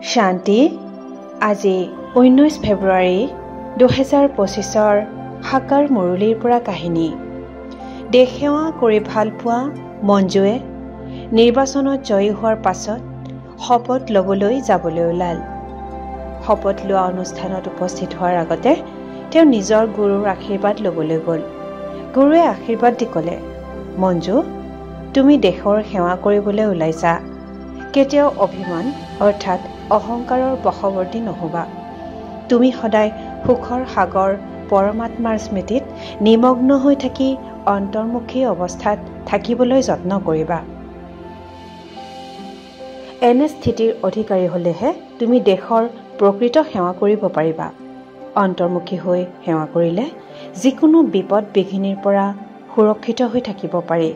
শান্তি আজি 19 ফেব্ৰুৱাৰী 2025 সাকাৰ মুৰলীৰ পৰা কাহিনী। দেশ সেৱা কৰি ভাল পোৱা মঞ্জুৱে নিৰ্বাচনত জয়ী হোৱাৰ পাছত শপত ল'বলৈ যাবলৈ ওলাল। শপত লোৱা অনুষ্ঠানত উপস্থিত হোৱাৰ আগতে তেওঁ নিজৰ গুৰুৰ আশীৰ্বাদ ল'বলৈ গ'ল। গুৰুৱে আশীৰ্বাদ দি ক'লে, মঞ্জু, তুমি দেশৰ সেৱা কৰিবলৈ ওলাইছা। কেতিয়াও অভিমান অৰ্থাৎ অহংকাৰৰ বশৱৰ্তী নহবা। তুমি সদায় সুখৰ সাগৰ পৰমাত্মাৰ স্মৃতিত নিমগ্ন হৈ থাকি অন্তৰ্মুখী অৱস্থাত থাকিবলৈ যত্ন কৰিবা। এনে স্থিতিৰ অধিকাৰী হ'লেহে তুমি দেশৰ প্ৰকৃত সেৱা কৰিব পাৰিবা। অন্তৰ্মুখী হৈ সেৱা কৰিলে যিকোনো বিপদ বিঘিনিৰ পৰা সুৰক্ষিত হৈ থাকিব পাৰি,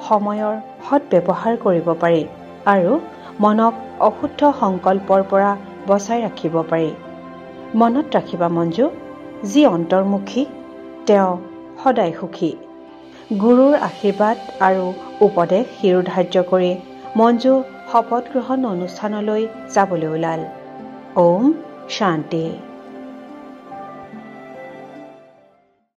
সময়ৰ সৎ ব্যৱহাৰ কৰিব পাৰি আৰু মনক অশুদ্ধ সংকল্পৰ পৰা বচাই ৰাখিব পাৰি। মনত ৰাখিবা মঞ্জু, যি অন্তৰ্মুখী তেওঁ সদায় সুখী। গুৰুৰ আশীৰ্বাদ আৰু উপদেশ শিৰোধাৰ্য কৰি মঞ্জু শপত গ্ৰহণ অনুষ্ঠানলৈ যাবলৈ ওলাল। ওম শান্তি।